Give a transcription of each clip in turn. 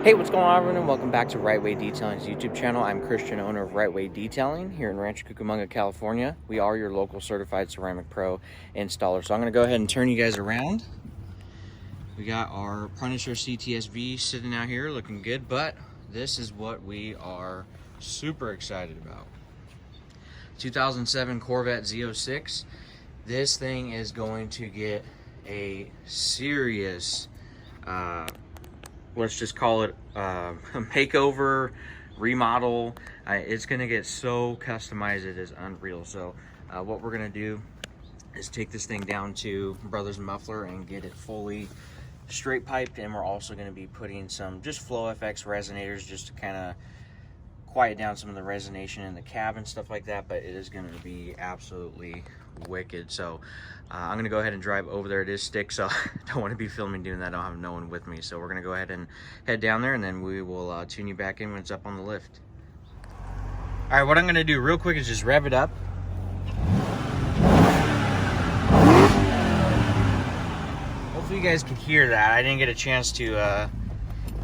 Hey, what's going on, everyone, and welcome back to Rite-Way Detailing's YouTube channel. I'm Christian, owner of Rite-Way Detailing here in Rancho Cucamonga, California. We are your local certified ceramic pro installer. So I'm going to go ahead and turn you guys around. We got our Punisher CTSV sitting out here looking good, but this is what we are super excited about. 2007 Corvette Z06. This thing is going to get a serious let's just call it a makeover, remodel. It's gonna get so customized, it is unreal. So what we're gonna do is take this thing down to Rev'S Muffler and get it fully straight piped, and we're also gonna be putting some just Flow FX resonators just to kind of quiet down some of the resonation in the cab and stuff like that, but it is gonna be absolutely wicked. So I'm gonna go ahead and drive over there. It is stick, so I don't want to be filming doing that. I don't have no one with me, so we're gonna go ahead and head down there, and then we will tune you back in when it's up on the lift. All right, what I'm gonna do real quick is just rev it up. Hopefully you guys can hear that. I didn't get a chance to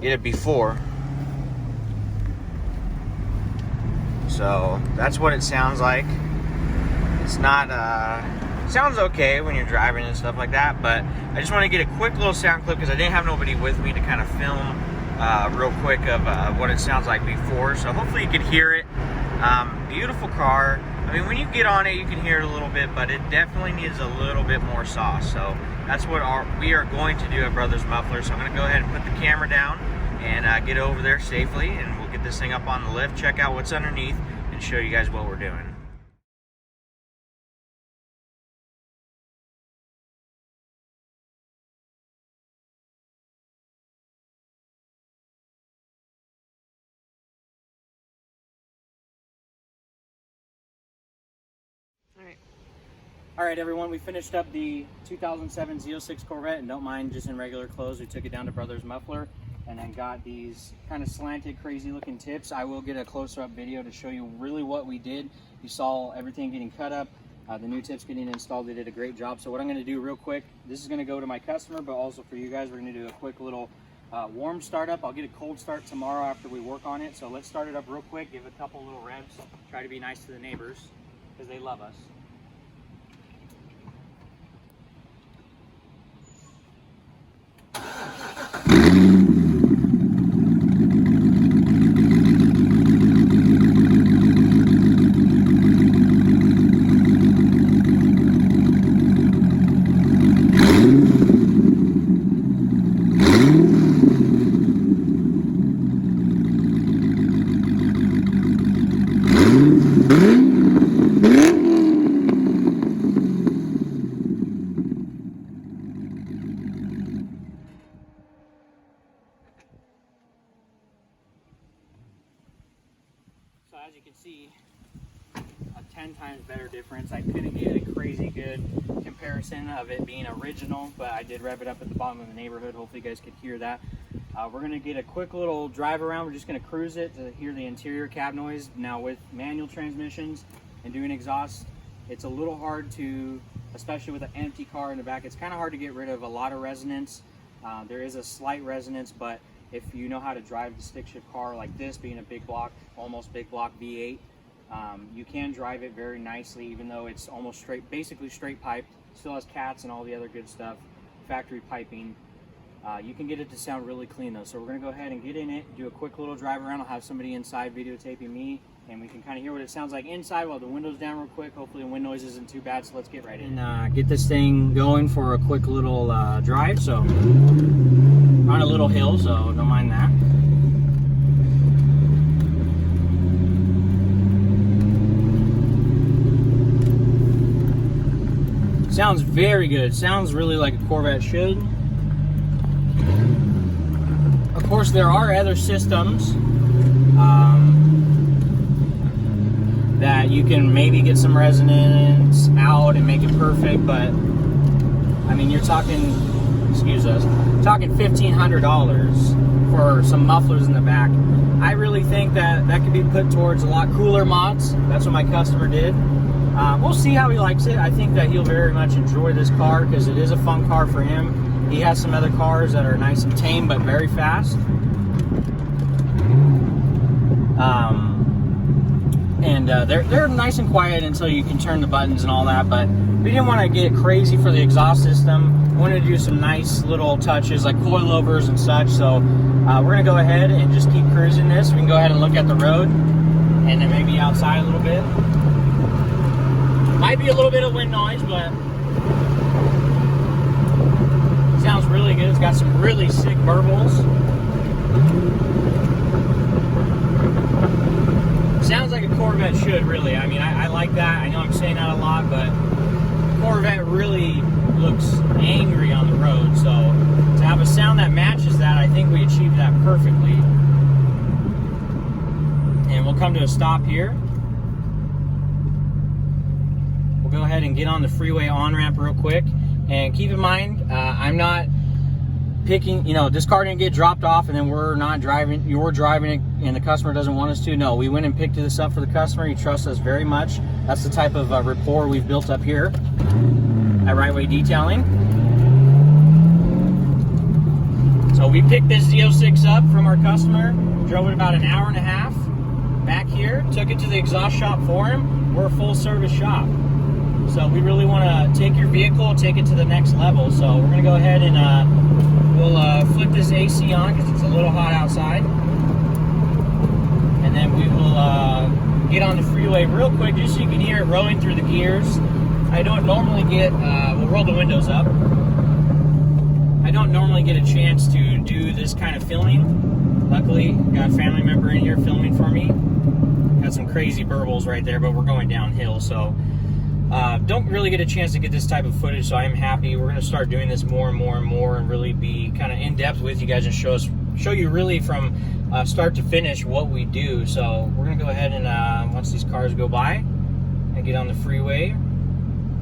get it before, so that's what it sounds like. It's not sounds okay when you're driving and stuff like that, but I just want to get a quick little sound clip because I didn't have nobody with me to kind of film real quick of what it sounds like before. So hopefully you could hear it. Beautiful car. I mean, when you get on it, you can hear it a little bit, but it definitely needs a little bit more sauce. So that's what we are going to do at Rev'S Muffler. So I'm going to go ahead and put the camera down and get over there safely, and we'll get this thing up on the lift, check out what's underneath, and show you guys what we're doing. All right, everyone, we finished up the 2007 Z06 Corvette, and don't mind just in regular clothes. We took it down to Rev'S Muffler and then got these kind of slanted, crazy looking tips. I will get a closer up video to show you really what we did. You saw everything getting cut up, the new tips getting installed. They did a great job. So what I'm gonna do real quick, this is gonna go to my customer, but also for you guys, we're gonna do a quick little warm startup. I'll get a cold start tomorrow after we work on it. So let's start it up real quick, give a couple little revs, try to be nice to the neighbors because they love us. So as you can see, a 10 times better difference. I couldn't get a crazy good comparison of it being original, but I did rev it up at the bottom of the neighborhood. Hopefully you guys could hear that. We're going to get a quick little drive around. We're just going to cruise it to hear the interior cab noise. Now with manual transmissions and doing exhaust, it's a little hard to, especially with an empty car in the back, it's kind of hard to get rid of a lot of resonance. There is a slight resonance, but if you know how to drive the stick shift car like this, being a big block, almost big block V8, you can drive it very nicely, even though it's almost straight, basically straight piped. Still has cats and all the other good stuff, factory piping. You can get it to sound really clean though. So we're gonna go ahead and get in it, do a quick little drive around. I'll have somebody inside videotaping me, and we can kind of hear what it sounds like inside while the window's down real quick. Hopefully the wind noise isn't too bad, so let's get right in. And get this thing going for a quick little drive. So we're on a little hill, so don't mind that. Sounds very good. Sounds really like a Corvette should. Of course, there are other systems that you can maybe get some resonance out and make it perfect, but I mean, you're talking, excuse us, talking $1,500 for some mufflers in the back. I really think that that could be put towards a lot cooler mods. That's what my customer did. We'll see how he likes it. I think that he'll very much enjoy this car because it is a fun car for him. He has some other cars that are nice and tame but very fast. And they're nice and quiet until you can turn the buttons and all that, but we didn't want to get crazy for the exhaust system. We wanted to do some nice little touches like coilovers and such, so we're going to go ahead and just keep cruising this. We can go ahead and look at the road, and then maybe outside a little bit. Might be a little bit of wind noise, but it sounds really good. It's got some really sick burbles. Sounds like a Corvette should, really. I mean, I like that. I know I'm saying that a lot, but Corvette really looks angry on the road. So to have a sound that matches that, I think we achieved that perfectly. And we'll come to a stop here. We'll go ahead and get on the freeway on-ramp real quick. And keep in mind, I'm not picking, you know, this car didn't get dropped off and then we're not driving, you're driving it and the customer doesn't want us to. No, we went and picked this up for the customer. He trusts us very much. That's the type of rapport we've built up here at Rite-Way Detailing. So we picked this Z06 up from our customer, drove it about an hour and a half back here, took it to the exhaust shop for him. We're a full service shop. So we really want to take your vehicle, take it to the next level. So we're going to go ahead and we'll flip this AC on because it's a little hot outside. And then we will get on the freeway real quick just so you can hear it rolling through the gears. I don't normally get, we'll roll the windows up. I don't normally get a chance to do this kind of filming. Luckily, got a family member in here filming for me. Got some crazy burbles right there, but we're going downhill, so don't really get a chance to get this type of footage, so I am happy. We're going to start doing this more and more and more and really be kind of in-depth with you guys and show you really from start to finish what we do. So we're going to go ahead and once these cars go by and get on the freeway.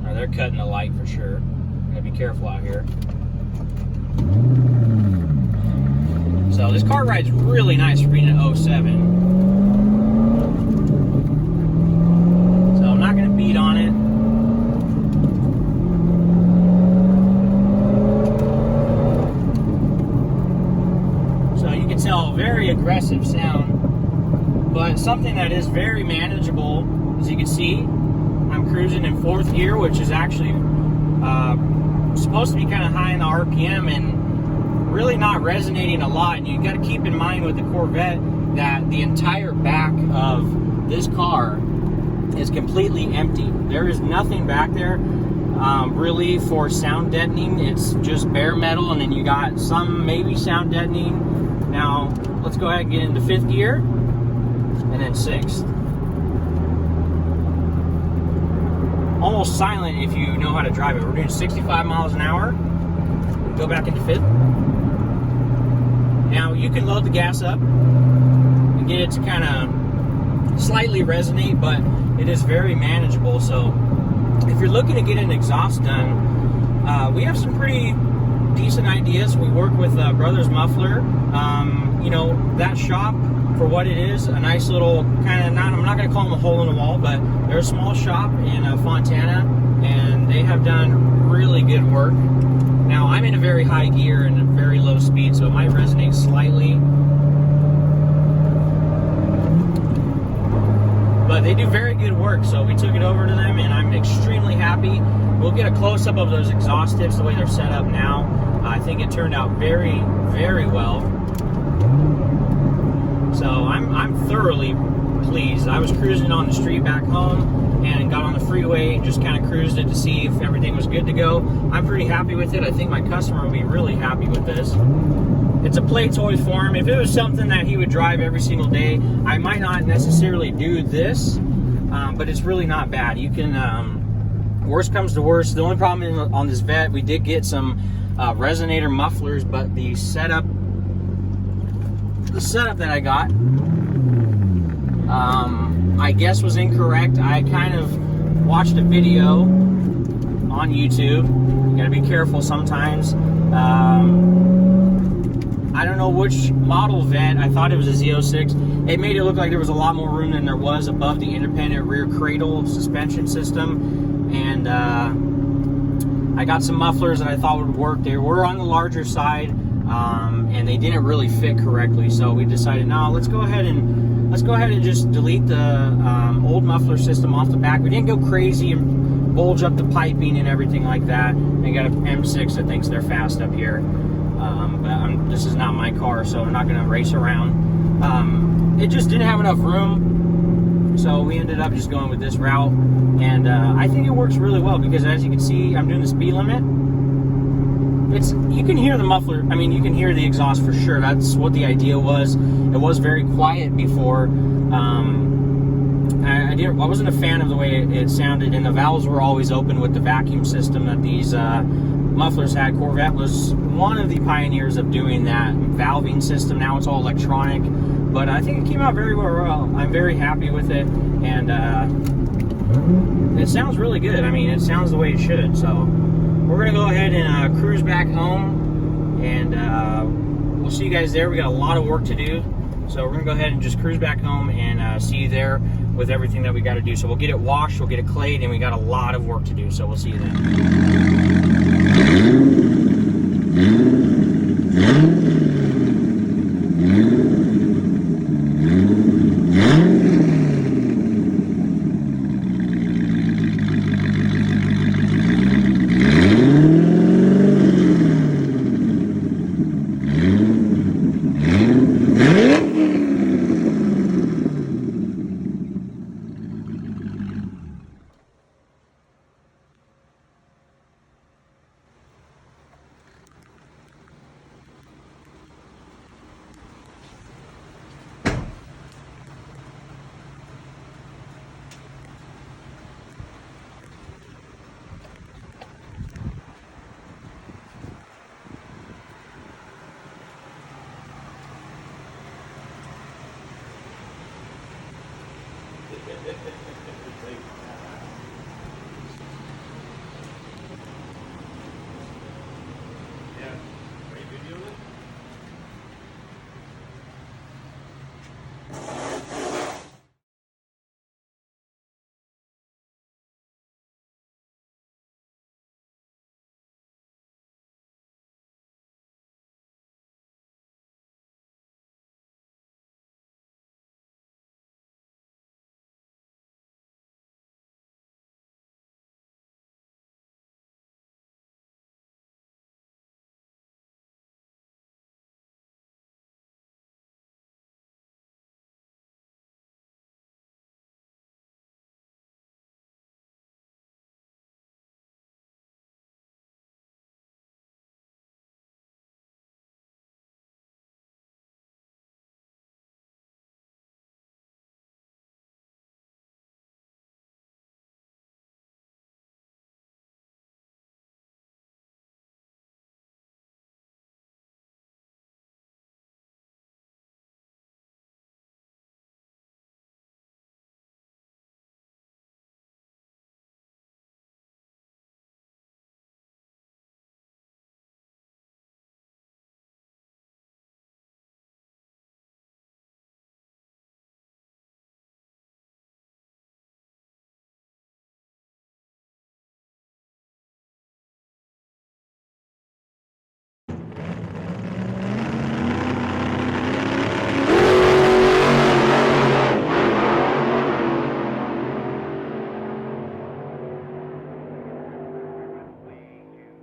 They're cutting the light for sure. Gotta be careful out here. So this car ride's really nice for being an 07. So I'm not going to beat on it. Tell very aggressive sound, but something that is very manageable. As you can see, I'm cruising in 4th gear, which is actually supposed to be kind of high in the RPM and really not resonating a lot. And you got to keep in mind with the Corvette that the entire back of this car is completely empty. There is nothing back there really for sound deadening. It's just bare metal, and then you got some maybe sound deadening. Now, let's go ahead and get into 5th gear, and then 6th. Almost silent if you know how to drive it. We're doing 65 miles an hour. Go back into 5th. Now, you can load the gas up and get it to kind of slightly resonate, but it is very manageable. So, if you're looking to get an exhaust done, we have some pretty decent ideas. We work with Brothers Muffler. You know, that shop, for what it is, a nice little kind of, I'm not going to call them a hole in the wall, but they're a small shop in Fontana, and they have done really good work. Now, I'm in a very high gear and a very low speed, so it might resonate slightly. But they do very good work, so we took it over to them, and I'm extremely happy. We'll get a close-up of those exhaust tips, the way they're set up now. I think it turned out very, very well. So I'm thoroughly pleased. I was cruising on the street back home and got on the freeway and just kind of cruised it to see if everything was good to go. I'm pretty happy with it. I think my customer will be really happy with this. It's a play toy for him. If it was something that he would drive every single day, I might not necessarily do this, but it's really not bad. You can, worst comes to worst, the only problem on this Vet, we did get some resonator mufflers, but the setup that I got, I guess was incorrect. I kind of watched a video on YouTube. You gotta be careful sometimes. I don't know which model Vet. I thought it was a Z06. It made it look like there was a lot more room than there was above the independent rear cradle suspension system. And I got some mufflers that I thought would work. They were on the larger side, and they didn't really fit correctly. So we decided, no, let's go ahead and let's go ahead and just delete the old muffler system off the back. We didn't go crazy and bulge up the piping and everything like that. I got an M6 that thinks they're fast up here. But this is not my car, so I'm not going to race around. It just didn't have enough room, so we ended up just going with this route. And I think it works really well because, as you can see, I'm doing the speed limit. You can hear the muffler. I mean, you can hear the exhaust for sure. That's what the idea was. It was very quiet before. I wasn't a fan of the way it sounded, and the valves were always open with the vacuum system that these mufflers had. Corvette was one of the pioneers of doing that valving system. Now it's all electronic, but I think it came out very well. I'm very happy with it, and it sounds really good. I mean, it sounds the way it should. So we're gonna go ahead and cruise back home, and we'll see you guys there. We got a lot of work to do, so we're gonna go ahead and just cruise back home and see you there with everything that we got to do. So we'll get it washed, we'll get it clayed, and we got a lot of work to do. So we'll see you then.